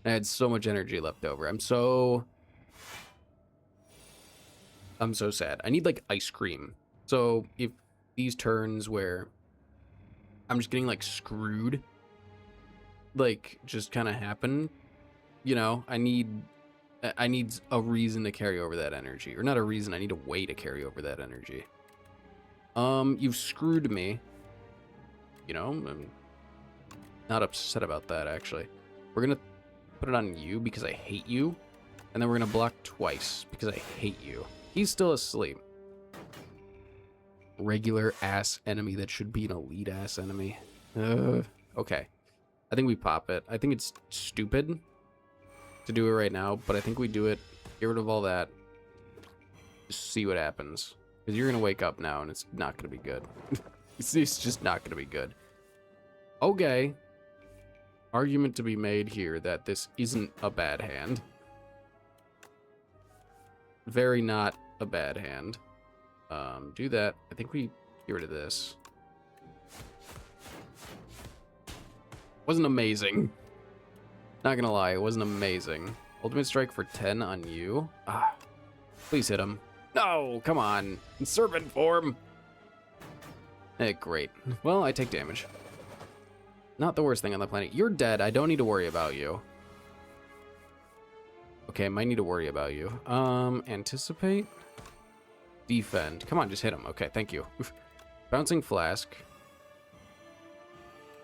I had so much energy left over. I'm so sad. I need like ice cream. So if these turns where I'm just getting like screwed, like just kind of happen, you know, I need a reason to carry over that energy, or not a reason. I need a way to carry over that energy. You've screwed me. You know, I'm not upset about that actually. We're gonna put it on you because I hate you, and then we're gonna block twice because I hate you. He's still asleep. Regular ass enemy that should be an elite ass enemy. Okay. I think we pop it. I think it's stupid to do it right now, but I think we do it. Get rid of all that. Just see what happens. Because you're going to wake up now, and it's not going to be good. It's just not going to be good. Okay. Argument to be made here that this isn't a bad hand. Very not a bad hand. Do that. I think we get rid of this. Wasn't amazing. Not gonna lie, it wasn't amazing. Ultimate strike for 10 on you. Ah, please hit him. No, come on. In serpent form. Great. Well, I take damage. Not the worst thing on the planet. You're dead. I don't need to worry about you. Okay, I might need to worry about you. Anticipate? Defend. Come on, just hit him. Okay, thank you. Bouncing flask.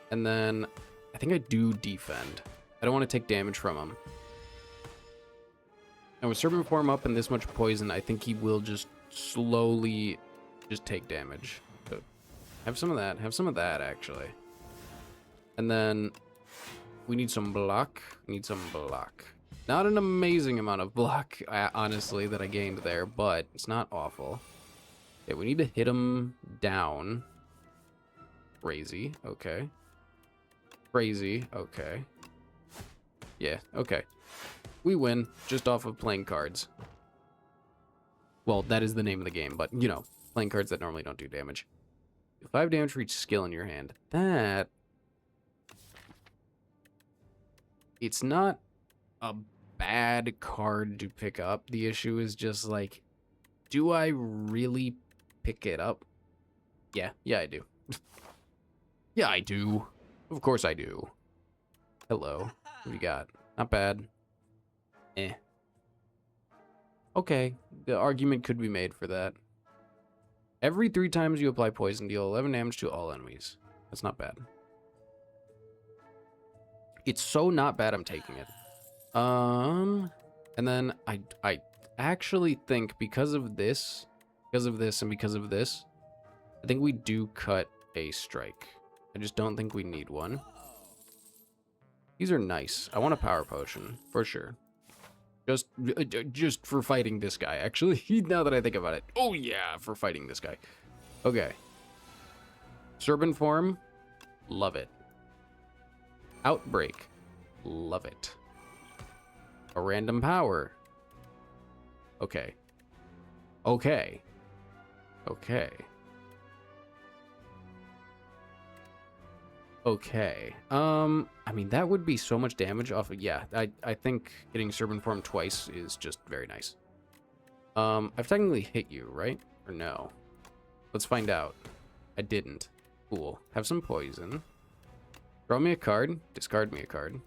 And then I think I do defend. I don't want to take damage from him. And with serpent form up and this much poison, I think he will just slowly just take damage. So have some of that. Have some of that, actually. And then we need some block. Need some block. Not an amazing amount of block, honestly, that I gained there, but it's not awful. Okay, we need to hit him down. Crazy. Okay. Crazy. Okay. Yeah, okay. We win just off of playing cards. Well, that is the name of the game, but, you know, playing cards that normally don't do damage. 5 damage for each skill in your hand. That... It's not a bad card to pick up. The issue is just, like, do I really pick it up? Yeah, I do. Yeah, I do. Of course I do. Hello. What do you got? Not bad. Eh. Okay, the argument could be made for that. Every 3 times you apply poison, deal 11 damage to all enemies. That's not bad. It's so not bad I'm taking it. And then I actually think because of this, and because of this, I think we do cut a strike. I just don't think we need one. These are nice. I want a power potion, for sure. Just for fighting this guy, actually. Now that I think about it. Oh, yeah, for fighting this guy. Okay. Serpent form. Love it. Outbreak. Love it. A random power. Okay. Okay. Okay. Okay. I mean, that would be so much damage off of... Yeah, I think getting Serpent Form twice is just very nice. I've technically hit you, right? Or no? Let's find out. I didn't. Cool. Have some poison. Draw me a card. Discard me a card.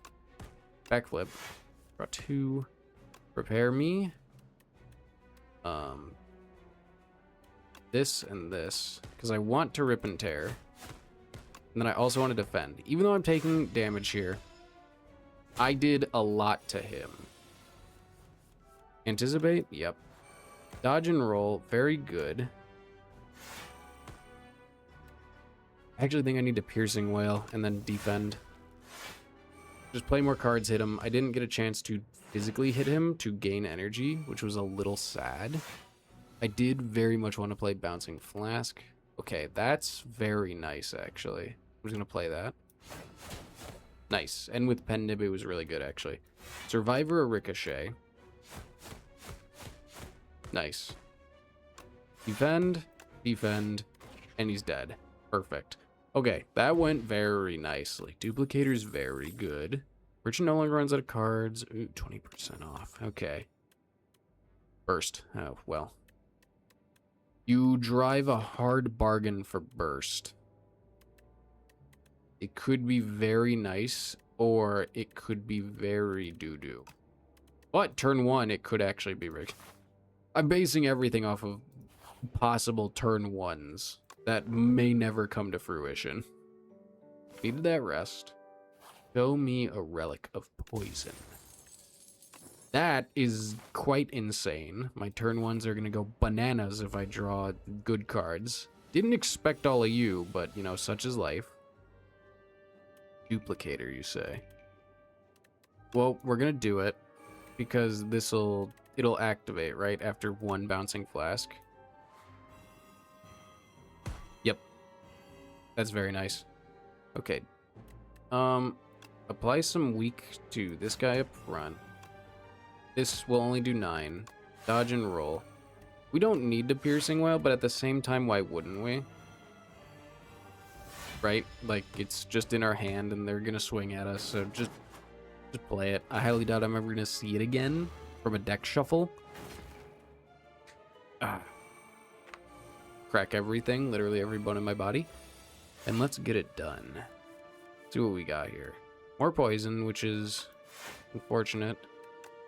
Backflip. Draw 2. Prepare me. This and this. Because I want to rip and tear. And then I also want to defend. Even though I'm taking damage here, I did a lot to him. Anticipate? Yep. Dodge and roll. Very good. I actually think I need to piercing wail and then defend. Just play more cards, hit him. I didn't get a chance to physically hit him to gain energy, which was a little sad. I did very much want to play Bouncing Flask. Okay, that's very nice, actually. I'm just going to play that. Nice. And with Pen Nib, it was really good, actually. Survivor or Ricochet. Nice. Defend, defend, and he's dead. Perfect. Okay, that went very nicely. Duplicator's very good. Merchant no longer runs out of cards. Ooh, 20% off. Okay. Burst. Oh, well. You drive a hard bargain for burst. It could be very nice, or it could be very doo-doo. But turn 1, it could actually be rigged. I'm basing everything off of possible turn 1s that may never come to fruition. Needed that rest. Show me a relic of poison. That is quite insane. My turn 1s are going to go bananas if I draw good cards. Didn't expect all of you, but, you know, such is life. Duplicator, you say? Well, we're going to do it because it'll activate, right, after 1 bouncing flask. Yep. That's very nice. Okay. Apply some weak to this guy up front. This will only do 9. Dodge and roll. We don't need the piercing well, but at the same time, why wouldn't we? Right? Like, it's just in our hand and they're gonna swing at us, so just play it. I highly doubt I'm ever gonna see it again from a deck shuffle. Crack everything, literally every bone in my body. And let's get it done. See what we got here. More poison, which is unfortunate.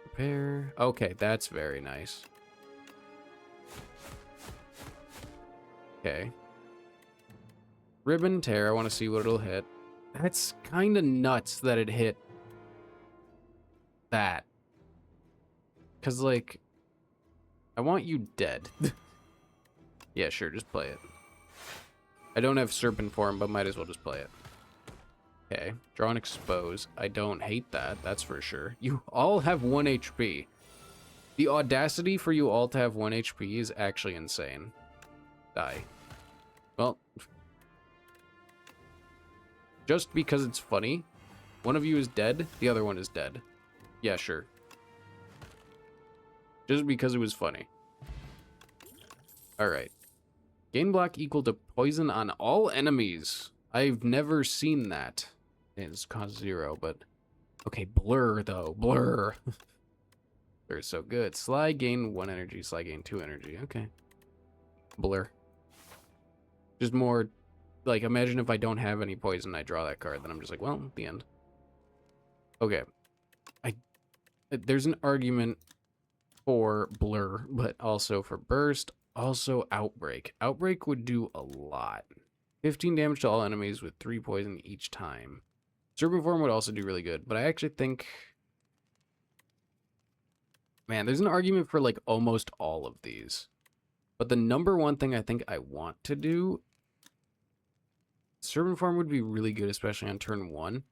Prepare. Okay, that's very nice. Okay. Ribbon tear, I want to see what it'll hit. That's kind of nuts that it hit that. Because, like, I want you dead. Yeah, sure, just play it. I don't have Serpent form, but might as well just play it. Okay, draw and expose. I don't hate that, that's for sure. You all have 1 HP. The audacity for you all to have 1 HP is actually insane. Die. Well, just because it's funny, one of you is dead, the other one is dead. Yeah, sure. Just because it was funny. Alright. Gain block equal to poison on all enemies. I've never seen that. It's cost 0, but... Okay, blur, though. Blur. Blur is so good. Sly gain 1 energy, Sly gain 2 energy. Okay. Blur. Just more... Like, imagine if I don't have any poison, I draw that card, then I'm just like, well, the end. Okay. There's an argument for blur, but also for burst. Also outbreak. Outbreak would do a lot. 15 damage to all enemies with 3 poison each time. Serpent form would also do really good, but I actually think... Man, there's an argument for, like, almost all of these. But the number one thing I think I want to do... Serpent form would be really good, especially on turn 1.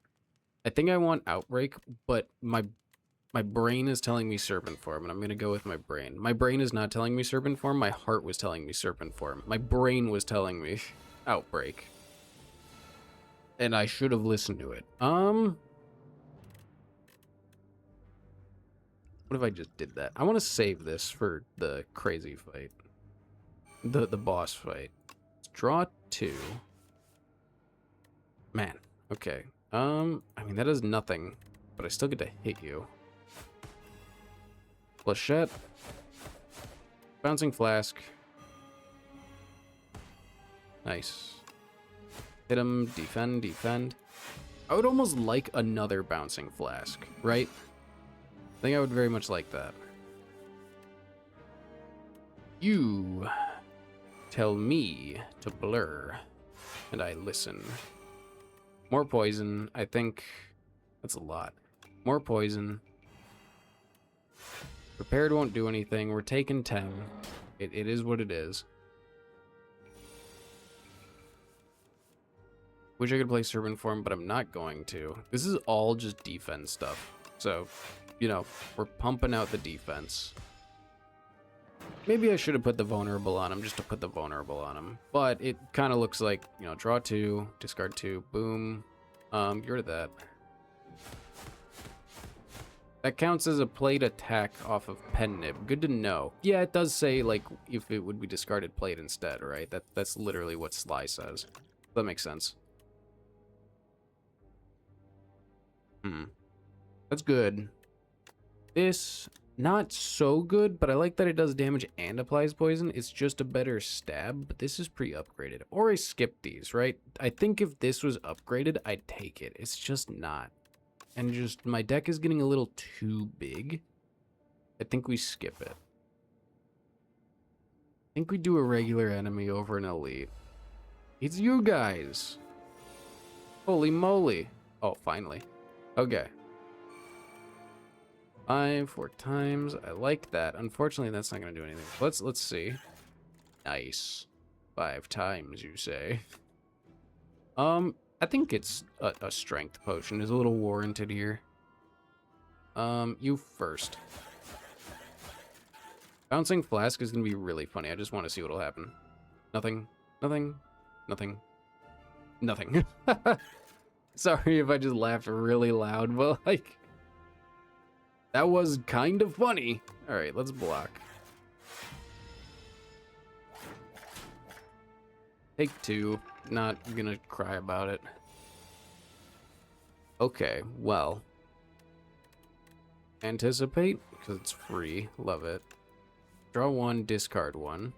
I think I want outbreak, but my brain is telling me Serpent form, and I'm going to go with my brain. My brain is not telling me Serpent form. My heart was telling me Serpent form. My brain was telling me outbreak. And I should have listened to it. What if I just did that? I want to save this for the crazy fight. The boss fight. Let's draw 2. Man, okay. I mean, that does nothing, but I still get to hit you. Flechette. Bouncing Flask. Nice. Hit him, defend, defend. I would almost like another Bouncing Flask, right? I think I would very much like that. You tell me to blur, and I listen. More poison. I think that's a lot. More poison. Prepared won't do anything. We're taking 10. It is what it is. Wish I could play Serpent form, but I'm not going to. This is all just defense stuff. So, you know, we're pumping out the defense. Maybe I should have put the vulnerable on him just to put the vulnerable on him. But it kind of looks like, you know, draw 2, discard 2, boom. Get rid of that. That counts as a plate attack off of Pen Nib. Good to know. Yeah, it does say, like, if it would be discarded plate instead, right? That's literally what Sly says. That makes sense. That's good. This, not so good, but I like that it does damage and applies poison. It's just a better stab, but this is pre-upgraded. Or I skip these, right? I think if this was upgraded, I'd take it. It's just not. And just, my deck is getting a little too big. I think we skip it. I think we do a regular enemy over an elite. It's you guys. Holy moly. Oh, finally. Okay. 4 times. I like that. Unfortunately, that's not going to do anything. Let's see. Nice. 5 times, you say. I think it's a strength potion. Is a little warranted here. You first. Bouncing flask is going to be really funny. I just want to see what'll happen. Nothing. Nothing. Nothing. Nothing. Sorry if I just laughed really loud, but like... that was kind of funny. Alright, let's block. Take 2. Not gonna cry about it. Okay, well. Anticipate, because it's free. Love it. Draw 1, discard 1.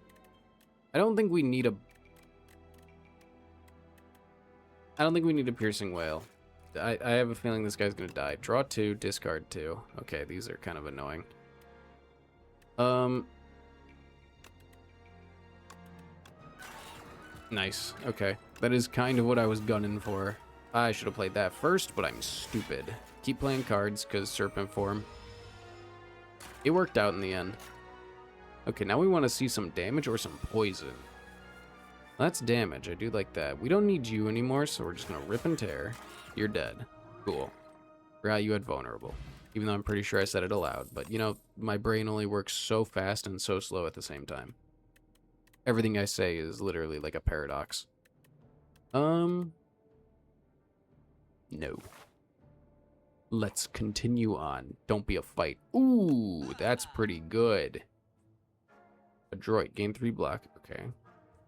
I don't think we need a piercing whale. I have a feeling this guy's gonna die. Draw 2, discard 2. Okay, these are kind of annoying. Nice. Okay. That is kind of what I was gunning for. I should have played that first, but I'm stupid. Keep playing cards, because Serpent Form. It worked out in the end. Okay, now we want to see some damage or some poison. That's damage. I do like that. We don't need you anymore, so we're just going to rip and tear. You're dead. Cool. Forgot you had vulnerable. Even though I'm pretty sure I said it aloud. But, you know, my brain only works so fast and so slow at the same time. Everything I say is literally like a paradox. No. Let's continue on. Don't be a fight. Ooh, that's pretty good. Adroit. Gain 3 block. Okay.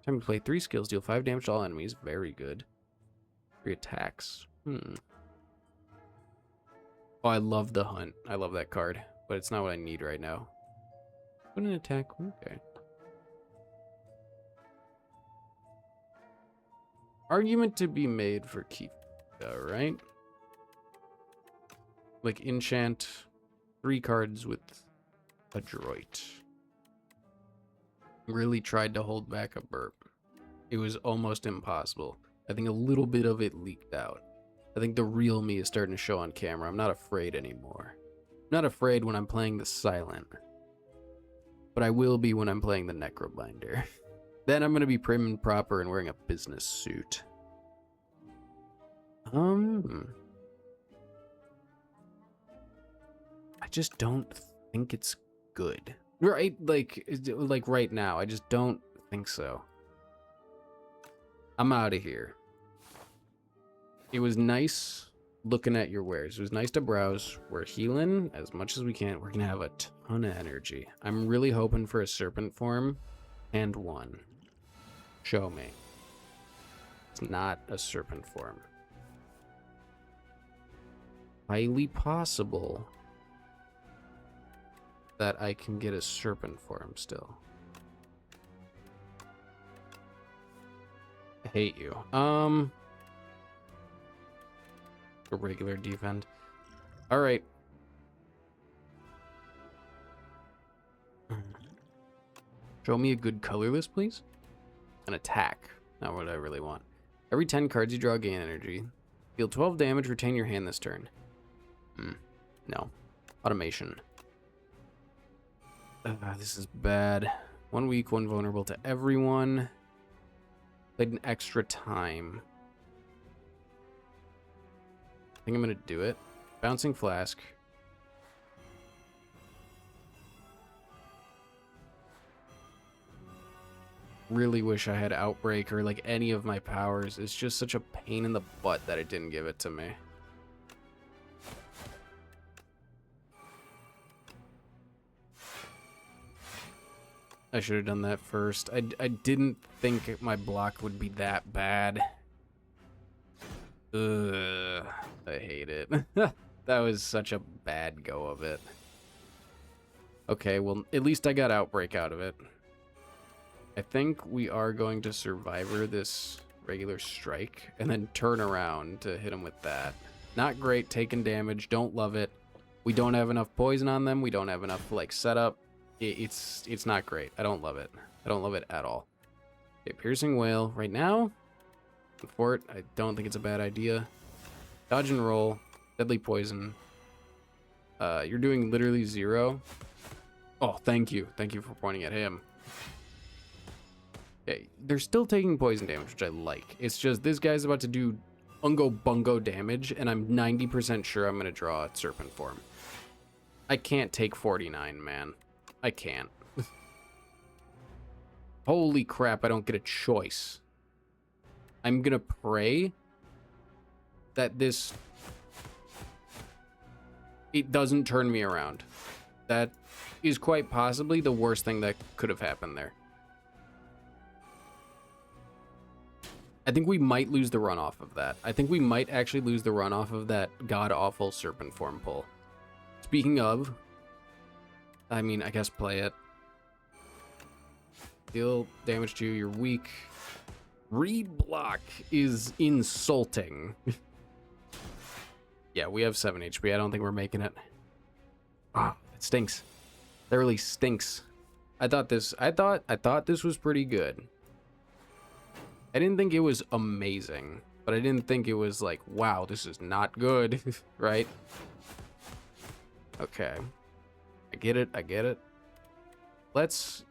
Time to play 3 skills. Deal 5 damage to all enemies. Very good. 3 attacks. Oh, I love the hunt. I love that card. But it's not what I need right now. Put an attack. Okay. Argument to be made for keep, right? Like enchant 3 cards with Adroit. Really tried to hold back a burp. It was almost impossible. I think a little bit of it leaked out. I think the real me is starting to show on camera. I'm not afraid anymore. I'm not afraid when I'm playing the Silent. But I will be when I'm playing the Necrobinder. Then I'm going to be prim and proper and wearing a business suit. I just don't think it's good. Right? Like right now, I just don't think so. I'm out of here. It was nice looking at your wares. It was nice to browse. We're healing as much as we can. We're going to have a ton of energy. I'm really hoping for a Serpent Form and 1. Show me. It's not a Serpent Form. Highly possible that I can get a Serpent Form still. I hate you. A regular defend. All right. Show me a good colorless, please. An attack. Not what I really want. Every 10 cards you draw, gain energy. Deal 12 damage, retain your hand this turn. No. Automation. This is bad. 1 weak, 1 vulnerable to everyone. Played an extra time. I think I'm gonna do it. Bouncing Flask. Really wish I had Outbreak or like any of my powers. It's just such a pain in the butt that it didn't give it to me. I should have done that first. I didn't think my block would be that bad. Ugh, I hate it. That was such a bad go of it. Okay, well, at least I got Outbreak out of it. I think we are going to Survivor this regular strike and then turn around to hit him with that. Not great, taking damage, don't love it. We don't have enough poison on them, we don't have enough, like, setup. It's not great. I don't love it. I don't love it at all. Okay, Piercing Whale. Right now, Fort, I don't think it's a bad idea. Dodge and roll. Deadly Poison. You're doing literally 0. Oh, thank you. Thank you for pointing at him. Okay, they're still taking poison damage, which I like. It's just this guy's about to do ungo bungo damage, and I'm 90% sure I'm going to draw a Serpent Form. I can't take 49, man. I can't. Holy crap, I don't get a choice. I'm gonna pray that it doesn't turn me around. That is quite possibly the worst thing that could have happened there. I think we might lose the run off of that. I think we might actually lose the run off of that god-awful Serpent Form pull. Speaking of, I mean, I guess play it. Deal damage to you, you're weak. Read block is insulting. Yeah, we have 7 HP. I don't think we're making it. Ah, it stinks. That really stinks. I thought this was pretty good. I didn't think it was amazing, but I didn't think it was like, wow, this is not good, right? Okay. I get it. Let's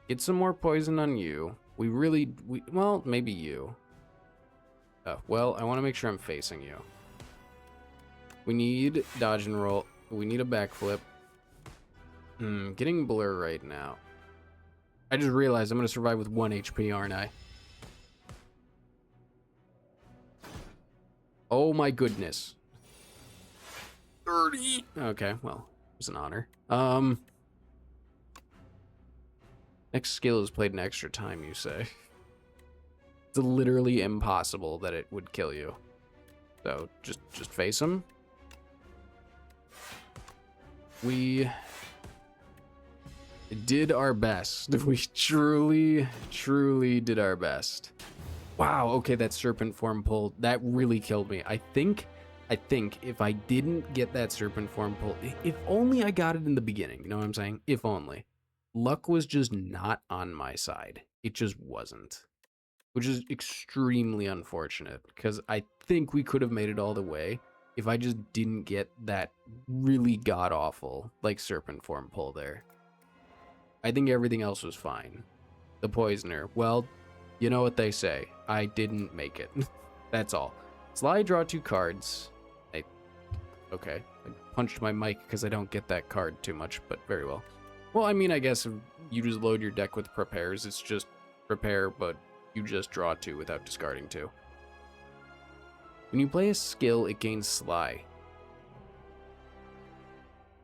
get some more poison on you. Well, maybe you. Oh, well, I want to make sure I'm facing you. We need dodge and roll. We need a backflip. Getting blur right now. I just realized I'm going to survive with 1 HP, aren't I? Oh my goodness. 30. Okay, well, it was an honor. Next skill is played in extra time, you say. It's literally impossible that it would kill you. So, just face him. We did our best. We truly did our best. Wow, okay, that Serpent Form pull, that really killed me. I think if I didn't get that Serpent Form pull, if only I got it in the beginning, you know what I'm saying? If only. Luck was just not on my side. It just wasn't. Which is extremely unfortunate, because I think we could have made it all the way if I just didn't get that really god-awful, like, Serpent Form pull there. I think everything else was fine. The Poisoner, well, you know what they say. I didn't make it. That's all. Slide, draw 2 cards. Okay. I punched my mic because I don't get that card too much, but very well. Well, I mean, I guess if you just load your deck with prepares, it's just prepare, but you just draw 2 without discarding 2. When you play a skill, it gains Sly.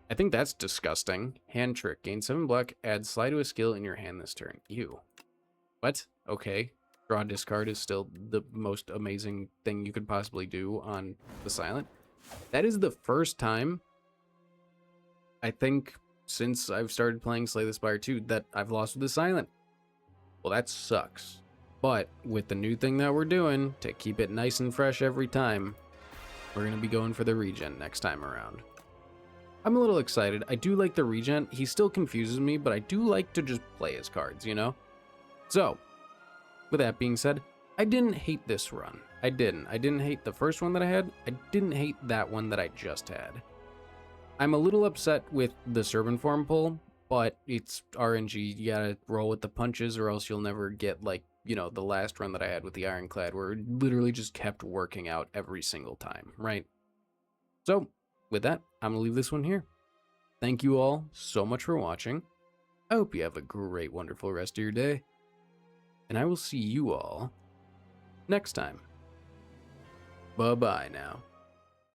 I think that's disgusting. Hand trick. Gain 7 black, add Sly to a skill in your hand this turn. Ew. What? Okay. Draw discard is still the most amazing thing you could possibly do on the Silent. That is the first time, I think, since I've started playing Slay the Spire 2, that I've lost with the Silent. Well, that sucks. But with the new thing that we're doing, to keep it nice and fresh every time, we're going to be going for the regen next time around. I'm a little excited. I do like the regen. He still confuses me, but I do like to just play his cards, you know? So, with that being said, I didn't hate this run. I didn't. I didn't hate the first one that I had. I didn't hate that one that I just had. I'm a little upset with the Serpent Form pull, but it's RNG. You gotta roll with the punches or else you'll never get, like, you know, the last run that I had with the Ironclad where it literally just kept working out every single time, right? So, with that, I'm gonna leave this one here. Thank you all so much for watching. I hope you have a great, wonderful rest of your day. And I will see you all next time. Bye-bye now.